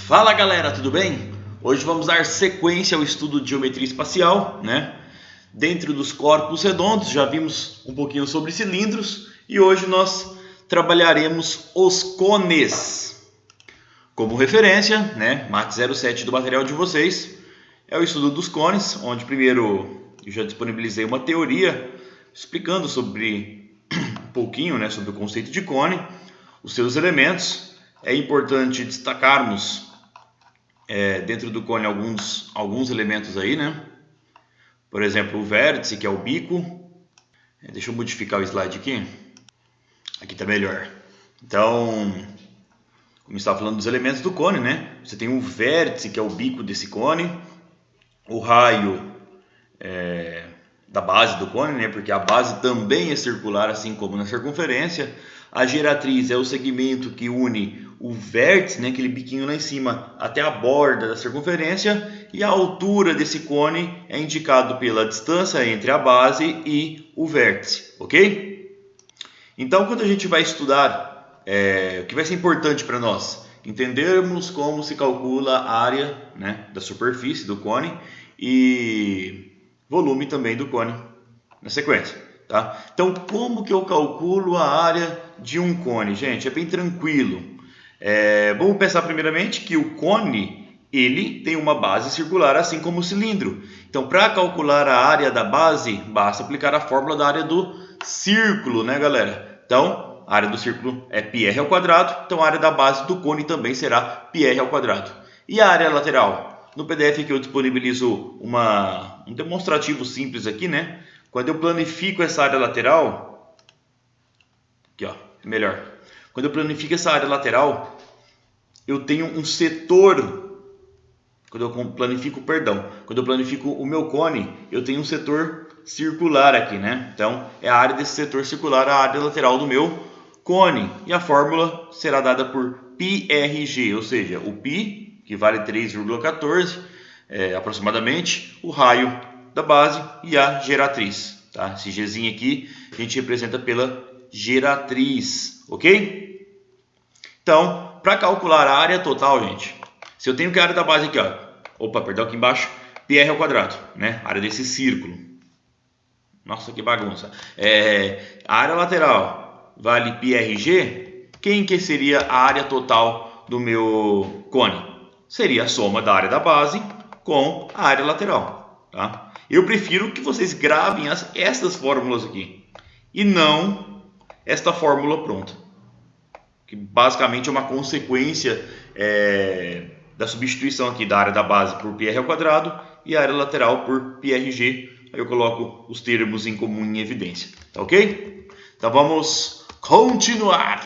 Fala galera, tudo bem? Hoje vamos dar sequência ao estudo de geometria espacial, né? Dentro dos corpos redondos, já vimos um pouquinho sobre cilindros e hoje nós trabalharemos os cones. Como referência, né? Mat 07 do material de vocês é o estudo dos cones, onde primeiro eu já disponibilizei uma teoria explicando sobre um pouquinho, né, sobre o conceito de cone, os seus elementos. É importante destacarmos dentro do cone alguns elementos aí, né? Por exemplo, o vértice, que é o bico. Deixa eu modificar o slide aqui. Aqui está melhor. Então, como estava falando dos elementos do cone, né? Você tem o vértice, que é o bico desse cone. O raio da base do cone, né? Porque a base também é circular, assim como na circunferência. A geratriz é o segmento que une o vértice, né, aquele biquinho lá em cima, até a borda da circunferência, e a altura desse cone é indicado pela distância entre a base e o vértice, ok? Então, quando a gente vai estudar, o que vai ser importante para nós? Entendermos como se calcula a área, né, da superfície do cone e volume também do cone na sequência. Tá? Então, como que eu calculo a área de um cone? Gente, é bem tranquilo. Vamos pensar primeiramente que o cone ele tem uma base circular, assim como o cilindro. Então, para calcular a área da base, basta aplicar a fórmula da área do círculo, né, galera? Então, a área do círculo é πr ao quadrado, então a área da base do cone também será πr ao quadrado. E a área lateral? No PDF que eu disponibilizo um demonstrativo simples aqui, né? Quando eu planifico essa área lateral, aqui ó, melhor. Quando eu planifico essa área lateral, eu tenho um setor. Quando eu planifico o meu cone, eu tenho um setor circular aqui, né? Então, é a área desse setor circular, a área lateral do meu cone. E a fórmula será dada por πrg, ou seja, o π, que vale 3,14 aproximadamente, o raio da base e a geratriz. Tá? Esse Gzinho aqui a gente representa pela geratriz, ok? Então, para calcular a área total, gente, se eu tenho que a área da base aqui, aqui embaixo, πr ao quadrado, né? A área desse círculo. Nossa, que bagunça. A área lateral vale πrg, quem que seria a área total do meu cone? Seria a soma da área da base com a área lateral, tá? Eu prefiro que vocês gravem essas fórmulas aqui e não esta fórmula pronta, que basicamente é uma consequência da substituição aqui da área da base por πr ao quadrado e a área lateral por πrg. Aí eu coloco os termos em comum em evidência, tá ok? Então vamos continuar.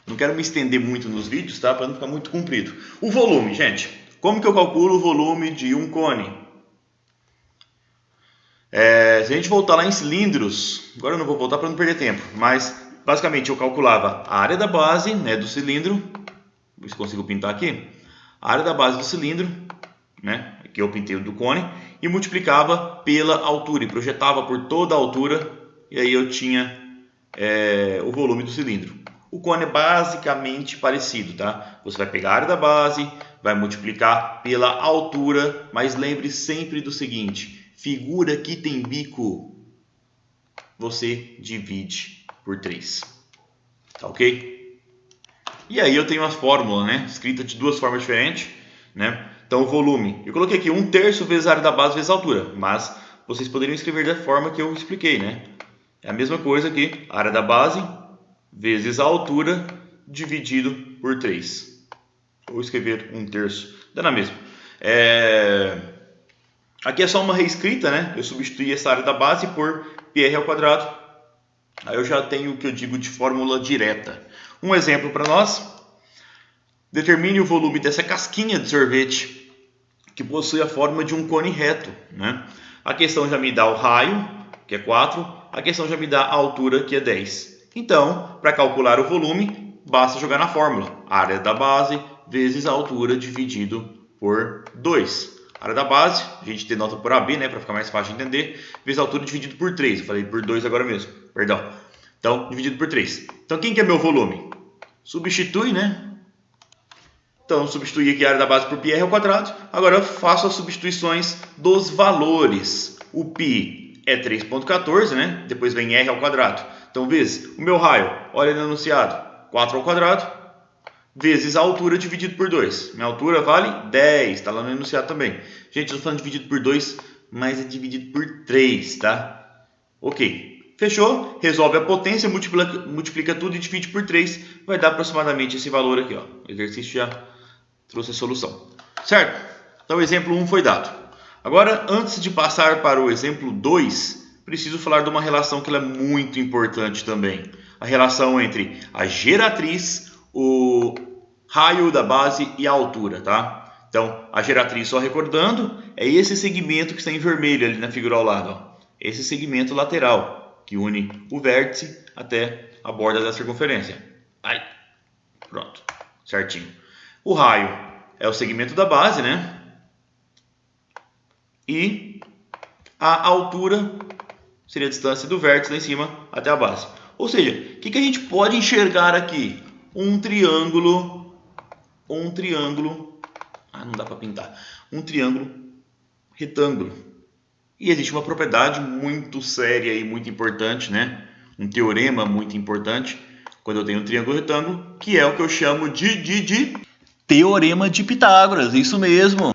Não quero me estender muito nos vídeos, tá? Para não ficar muito comprido. O volume, gente. Como que eu calculo o volume de um cone? Se a gente voltar lá em cilindros, agora eu não vou voltar para não perder tempo, mas basicamente eu calculava a área da base, né, do cilindro, ver se consigo pintar aqui, a área da base do cilindro, né, que é o pinteiro do cone, e multiplicava pela altura, e projetava por toda a altura, e aí eu tinha o volume do cilindro. O cone é basicamente parecido, tá? Você vai pegar a área da base, vai multiplicar pela altura, mas lembre sempre do seguinte: figura que tem bico, você divide por 3, tá ok? E aí eu tenho a fórmula, né, escrita de duas formas diferentes, né? Então o volume, eu coloquei aqui 1/3 vezes a área da base vezes a altura, mas vocês poderiam escrever da forma que eu expliquei, né? É a mesma coisa aqui, a área da base vezes a altura dividido por 3. Ou escrever 1/3, dá na mesma. Aqui é só uma reescrita, né? Eu substituí essa área da base por πr ao quadrado. Aí eu já tenho o que eu digo de fórmula direta. Um exemplo para nós. Determine o volume dessa casquinha de sorvete que possui a forma de um cone reto, né? A questão já me dá o raio, que é 4. A questão já me dá a altura, que é 10. Então, para calcular o volume, basta jogar na fórmula. A área da base vezes a altura dividido por 2. A área da base, a gente denota por AB, né, para ficar mais fácil de entender, vezes a altura dividido por 3. Eu falei por 2 agora mesmo, perdão. Então, dividido por 3. Então, quem que é meu volume? Substitui, né? Então, substituí aqui a área da base por πr ao quadrado. Agora eu faço as substituições dos valores. O π é 3,14, né? Depois vem r ao quadrado. Então, vezes o meu raio, olha no enunciado, 4 ao quadrado, vezes a altura dividido por 2. Minha altura vale 10, está lá no enunciado também. Gente, eu estou falando dividido por 2, mas é dividido por 3, tá? Ok. Fechou? Resolve a potência, multiplica tudo e divide por 3. Vai dar aproximadamente esse valor aqui, ó. O exercício já trouxe a solução. Certo? Então o exemplo 1 foi dado. Agora, antes de passar para o exemplo 2, preciso falar de uma relação que ela é muito importante também. A relação entre a geratriz, o raio da base e a altura, tá? Então, a geratriz, só recordando, é esse segmento que está em vermelho ali na figura ao lado, ó. Esse segmento lateral que une o vértice até a borda da circunferência. Aí, pronto, certinho. O raio é o segmento da base, né? E a altura seria a distância do vértice lá em cima até a base. Ou seja, o que a gente pode enxergar aqui? Um triângulo, não dá para pintar, um triângulo retângulo. E existe uma propriedade muito séria e muito importante, né? Um teorema muito importante quando eu tenho um triângulo retângulo, que é o que eu chamo de Teorema de Pitágoras. Isso mesmo.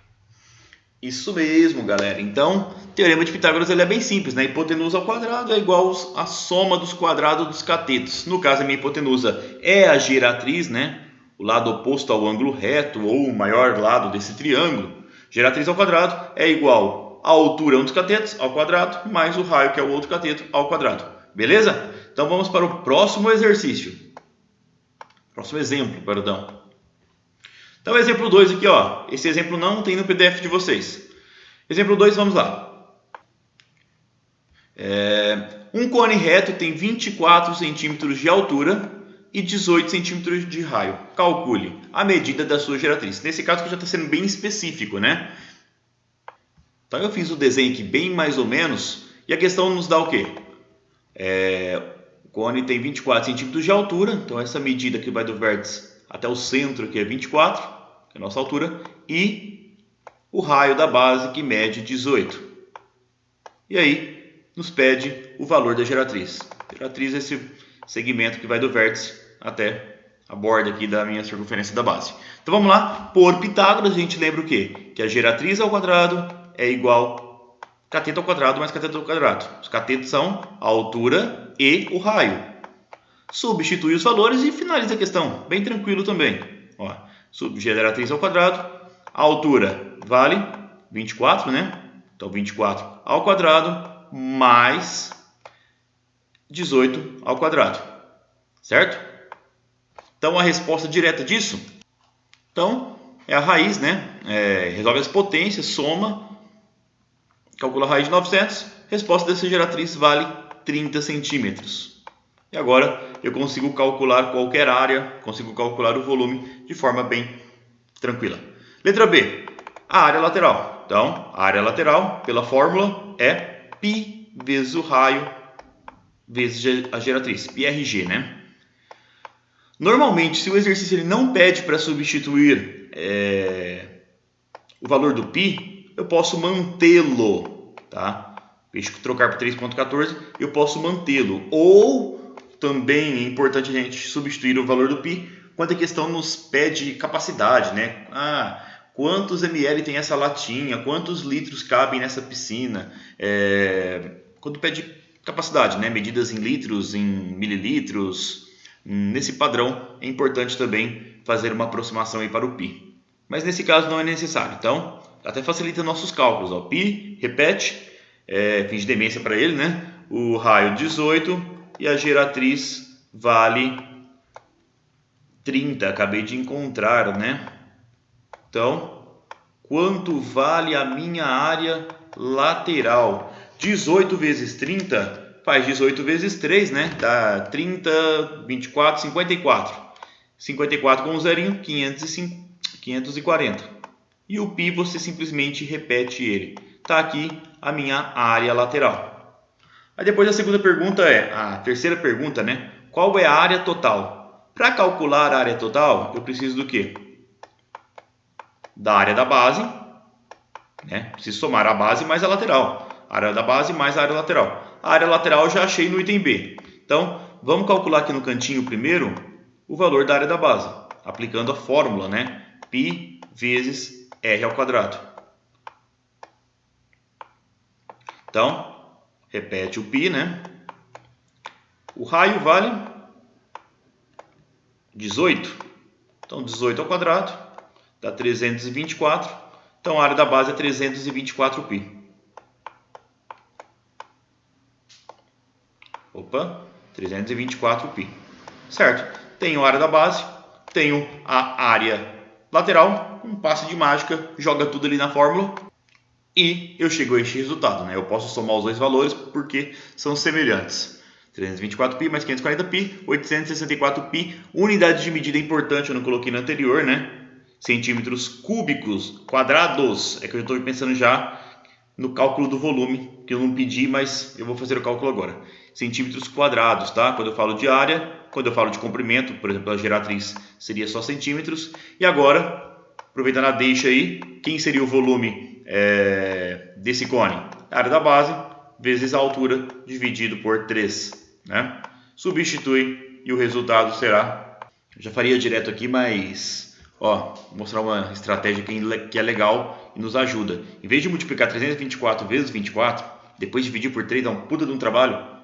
Isso mesmo, galera. Então, o Teorema de Pitágoras ele é bem simples, né? Hipotenusa ao quadrado é igual à soma dos quadrados dos catetos. No caso, a minha hipotenusa é a geratriz, né? O lado oposto ao ângulo reto ou o maior lado desse triângulo. Geratriz ao quadrado é igual a altura um dos catetos ao quadrado, mais o raio, que é o outro cateto, ao quadrado. Beleza? Então vamos para o próximo exercício. Próximo exemplo, perdão. Então, exemplo 2 aqui, ó. Esse exemplo não tem no PDF de vocês. Exemplo 2, vamos lá. Um cone reto tem 24 centímetros de altura e 18 centímetros de raio. Calcule a medida da sua geratriz. Nesse caso, que já está sendo bem específico, né? Então eu fiz o desenho aqui bem mais ou menos, e a questão nos dá o quê? O cone tem 24 centímetros de altura, então essa medida que vai do vértice até o centro, que é 24, que é a nossa altura, e o raio da base, que mede 18. E aí nos pede o valor da geratriz. Geratriz é esse segmento que vai do vértice até a borda aqui da minha circunferência da base. Então vamos lá, por Pitágoras a gente lembra o quê? Que a geratriz ao quadrado é igual cateto ao quadrado mais cateto ao quadrado. Os catetos são a altura e o raio. Substitui os valores e finaliza a questão. Bem tranquilo também. Ó, geratriz ao quadrado. A altura vale 24, né? Então 24 ao quadrado mais 18 ao quadrado. Certo? Então a resposta direta disso, então, é a raiz, né? Resolve as potências, soma, calcula a raiz de 900, resposta dessa geratriz vale 30 centímetros. E agora eu consigo calcular qualquer área, consigo calcular o volume de forma bem tranquila. Letra B, a área lateral. Então, a área lateral, pela fórmula, é π vezes o raio vezes a geratriz, πrg, né? Normalmente, se o exercício ele não pede para substituir o valor do π, eu posso mantê-lo, tá? Deixa eu trocar para 3,14, eu posso mantê-lo. Ou também é importante a gente substituir o valor do π quando a questão nos pede capacidade, né? Quantos ml tem essa latinha? Quantos litros cabem nessa piscina? Quando pede capacidade, né? Medidas em litros, em mililitros. Nesse padrão é importante também fazer uma aproximação aí para o π. Mas nesse caso não é necessário. Então, até facilita nossos cálculos. Ó. π, repete, finge demência para ele, né? O raio 18 e a geratriz vale 30. Acabei de encontrar, né? Então, quanto vale a minha área lateral? 18 vezes 30 faz 18 vezes 3, né? Dá 30, 24, 54. 54 com um zerinho, 540. E o π você simplesmente repete ele. Está aqui a minha área lateral. Aí depois a segunda pergunta a terceira pergunta, né? Qual é a área total? Para calcular a área total, eu preciso do quê? da área da base, né? Preciso somar a base mais a lateral. A área da base mais a área lateral. A área lateral eu já achei no item B. Então, vamos calcular aqui no cantinho primeiro o valor da área da base, aplicando a fórmula, né? Π vezes R ao quadrado. Então, repete o π, né? O raio vale 18. Então, 18 ao quadrado dá 324. Então, a área da base é 324π. Opa, 324π. Certo. Tenho a área da base, tenho a área lateral. Um passe de mágica, joga tudo ali na fórmula e eu chego a este resultado, né? Eu posso somar os dois valores porque são semelhantes. 324π mais 540π, 864π. Unidade de medida importante, eu não coloquei no anterior, né? Centímetros cúbicos, quadrados. É que eu estou pensando já no cálculo do volume, que eu não pedi, mas eu vou fazer o cálculo agora. Centímetros quadrados, tá? Quando eu falo de área, quando eu falo de comprimento, por exemplo, a geratriz seria só centímetros. E agora, aproveitando a deixa aí, quem seria o volume desse cone? A área da base vezes a altura dividido por 3, né? Substitui e o resultado será... Eu já faria direto aqui, mas... Ó, vou mostrar uma estratégia que é legal e nos ajuda. Em vez de multiplicar 324 vezes 24, depois dividir por 3 dá um puta de um trabalho,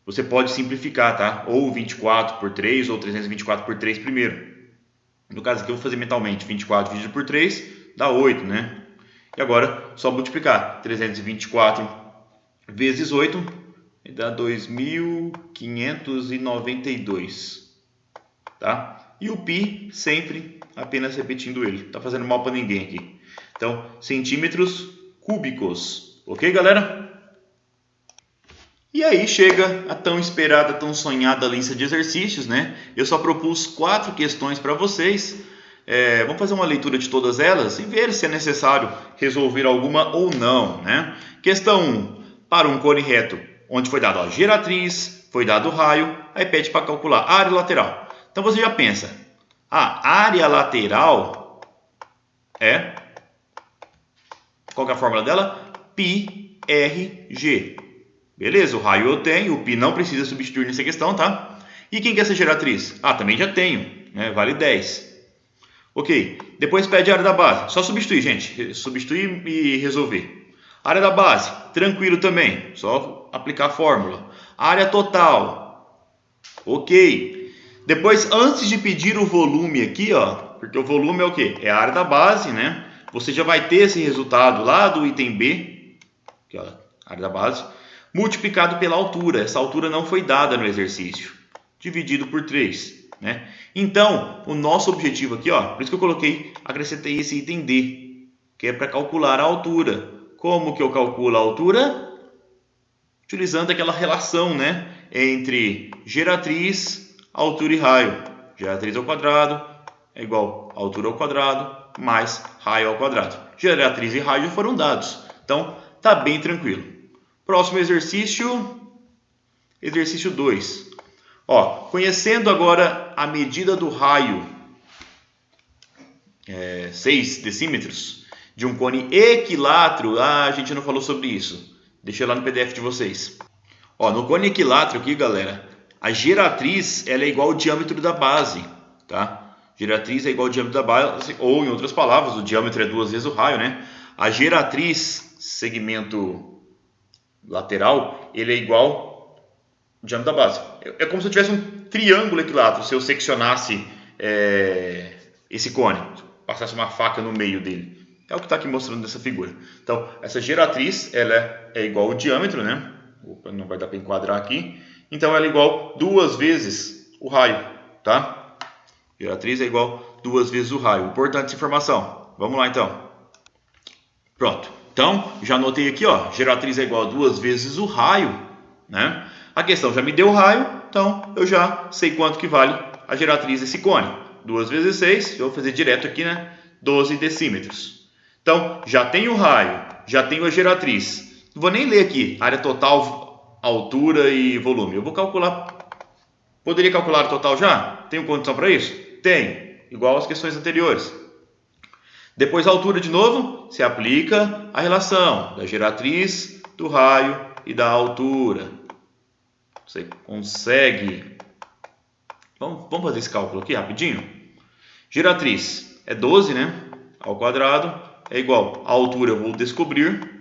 você pode simplificar, tá? Ou 24 por 3 ou 324 por 3 primeiro. No caso aqui eu vou fazer mentalmente. 24 dividido por 3 dá 8, né? E agora só multiplicar. 324 vezes 8 dá 2.592, tá? E o π sempre apenas repetindo ele. Não tá fazendo mal para ninguém aqui. Então, centímetros cúbicos. Ok, galera? E aí chega a tão esperada, tão sonhada lista de exercícios, né? Eu só propus 4 questões para vocês. Vamos fazer uma leitura de todas elas e ver se é necessário resolver alguma ou não, né? Questão 1. Para um cone reto, onde foi dado a geratriz, foi dado o raio, aí pede para calcular a área lateral. Então você já pensa, a área lateral é... Qual que é a fórmula dela? πRG. Beleza, o raio eu tenho, o π não precisa substituir nessa questão, tá? E quem quer essa geratriz? Ah, também já tenho, né? Vale 10. Ok, depois pede a área da base. Só substituir, gente. Substituir e resolver. Área da base, tranquilo também. Só aplicar a fórmula. Área total. Ok. Depois, antes de pedir o volume aqui, ó, porque o volume é o quê? É a área da base, né? Você já vai ter esse resultado lá do item B, que é a área da base, multiplicado pela altura. Essa altura não foi dada no exercício. Dividido por 3, né? Então, o nosso objetivo aqui, ó, por isso que eu acrescentei esse item D, que é para calcular a altura. Como que eu calculo a altura? Utilizando aquela relação, né, entre geratriz, altura e raio. Geratriz ao quadrado é igual a altura ao quadrado mais raio ao quadrado. Geratriz e raio já foram dados. Então, tá bem tranquilo. Próximo exercício, exercício 2. Ó, conhecendo agora a medida do raio, 6 decímetros, de um cone equilátero. Ah, a gente não falou sobre isso. Deixa lá no PDF de vocês. Ó, no cone equilátero aqui, galera, a geratriz ela é igual ao diâmetro da base, tá? Geratriz é igual ao diâmetro da base, ou em outras palavras, o diâmetro é 2 vezes o raio, né? A geratriz, segmento lateral, ele é igual ao diâmetro da base. É como se eu tivesse um triângulo equilátero, se eu seccionasse esse cone, passasse uma faca no meio dele. É o que está aqui mostrando nessa figura. Então, essa geratriz ela é igual ao diâmetro, né? Opa, não vai dar para enquadrar aqui. Então, ela é igual 2 vezes o raio, tá? Geratriz é igual 2 vezes o raio. Importante essa informação. Vamos lá, então. Pronto. Então, já anotei aqui, ó. Geratriz é igual a 2 vezes o raio, né? A questão já me deu o raio, então eu já sei quanto que vale a geratriz desse cone. 2 vezes 6, eu vou fazer direto aqui, né? 12 decímetros. Então, já tenho o raio, já tenho a geratriz. Não vou nem ler aqui área total, altura e volume. Eu vou calcular. Poderia calcular o total já? Tenho condição para isso? Tenho. Igual às questões anteriores. Depois a altura de novo, se aplica a relação da geratriz, do raio e da altura. Você consegue. Vamos fazer esse cálculo aqui rapidinho. Geratriz é 12, né? Ao quadrado é igual. A altura eu vou descobrir.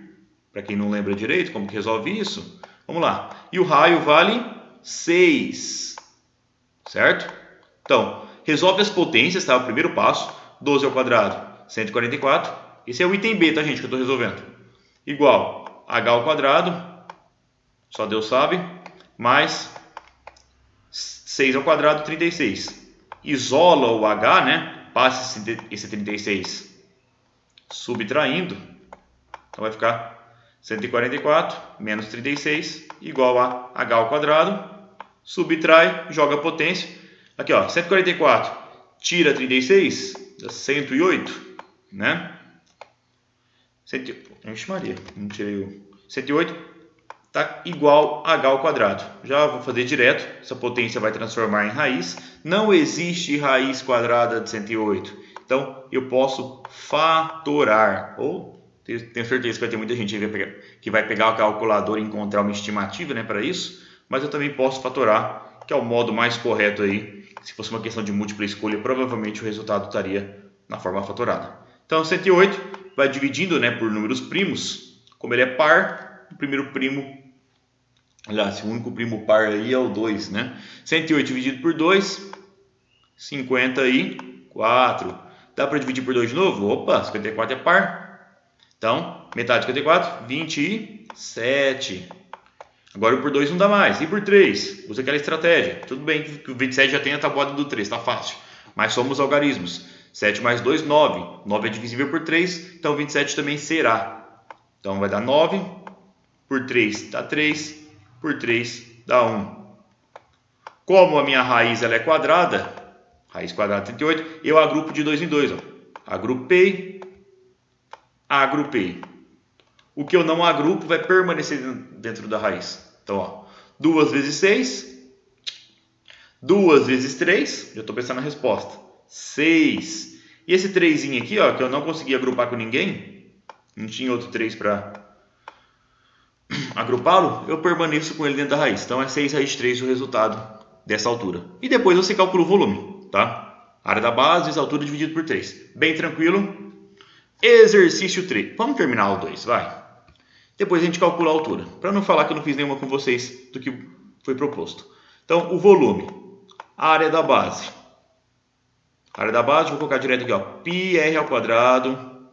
Para quem não lembra direito como que resolve isso. Vamos lá. E o raio vale 6. Certo? Então, resolve as potências, tá? O primeiro passo. 12 ao quadrado, 144. Esse é o item B, tá, gente? Que eu estou resolvendo. Igual h ao quadrado. Só Deus sabe. Mais 6 ao quadrado, 36. Isola o h, né? Passa esse 36 subtraindo. Então vai ficar 144 menos 36 igual a h ao quadrado. Subtrai, joga a potência. Aqui, ó, 144 tira 36, dá 108, né? Ixi Maria, não tirei o 108, tá igual a h ao quadrado. Já vou fazer direto, essa potência vai transformar em raiz. Não existe raiz quadrada de 108, então eu posso fatorar. Ou tenho certeza que vai ter muita gente que vai pegar a calculadora e encontrar uma estimativa, né, para isso. Mas eu também posso fatorar, que é o modo mais correto aí. Se fosse uma questão de múltipla escolha, provavelmente o resultado estaria na forma fatorada. Então, 108 vai dividindo, né, por números primos. Como ele é par, o primeiro primo, aliás, o único primo par aí é o 2, né? 108 dividido por 2, 54. Dá para dividir por 2 de novo? Opa, 54 é par. Então, metade de 54, 27. Agora por 2 não dá mais. E por 3? Usa aquela estratégia. Tudo bem que o 27 já tem a tabuada do 3, está fácil. Mas somos algarismos. 7 mais 2, 9. 9 é divisível por 3, então 27 também será. Então vai dar 9. Por 3 dá 3. Por 3 dá 1. Como a minha raiz ela é quadrada, raiz quadrada 38, eu agrupo de 2 em 2. Ó. Agrupei. O que eu não agrupo vai permanecer dentro da raiz. Então, ó, 2 vezes 6, 2 vezes 3, já estou pensando na resposta, 6. E esse 3 aqui, ó, que eu não consegui agrupar com ninguém, não tinha outro 3 para agrupá-lo, eu permaneço com ele dentro da raiz. Então, é 6 raiz de 3 o resultado dessa altura. E depois você calcula o volume, tá? Área da base vezes a altura dividido por 3. Bem tranquilo. Exercício 3. Vamos terminar o 2, vai. Depois a gente calcula a altura, para não falar que eu não fiz nenhuma com vocês do que foi proposto. Então, o volume, a área da base. A área da base, vou colocar direto aqui, ó, πr ao quadrado.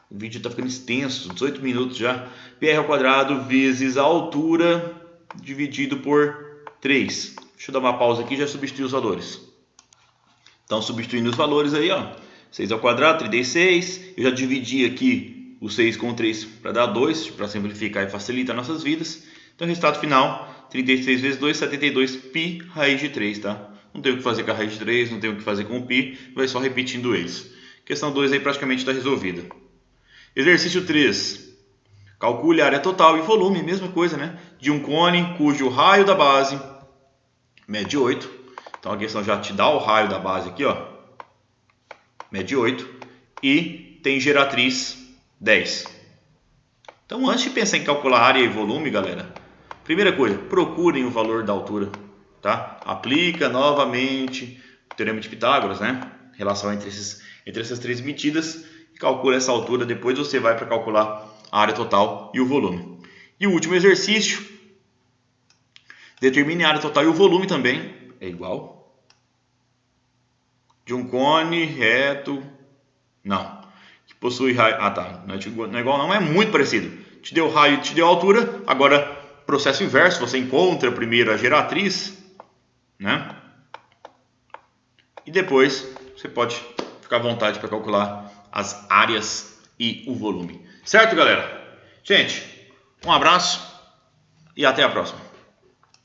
O vídeo está ficando extenso, 18 minutos já. πr ao quadrado vezes a altura dividido por 3. Deixa eu dar uma pausa aqui e já substituir os valores. Então, substituindo os valores aí, ó. 6 ao quadrado, 36. Eu já dividi aqui o 6 com 3 para dar 2, para simplificar e facilitar nossas vidas. Então, o resultado final, 36 vezes 2, 72 π raiz de 3, tá? Não tem o que fazer com a raiz de 3, não tem o que fazer com o π, vai só repetindo eles. Questão 2 aí praticamente está resolvida. Exercício 3. Calcule a área total e volume, mesma coisa, né? De um cone cujo raio da base mede 8. Então, a questão já te dá o raio da base aqui, ó. Mede 8. E tem geratriz 10. Então, antes de pensar em calcular área e volume, galera, primeira coisa, procurem o valor da altura, tá? Aplica novamente o teorema de Pitágoras, né? Relação entre essas três medidas e calcula essa altura. Depois você vai para calcular a área total e o volume. E o último exercício, determine a área total e o volume também é igual de um cone reto, não, que possui raio, tá, não é igual, não é muito parecido. Te deu raio, te deu altura. Agora processo inverso, você encontra primeiro a geratriz, né? E depois você pode ficar à vontade para calcular as áreas e o volume. Certo, galera? Gente, um abraço e até a próxima.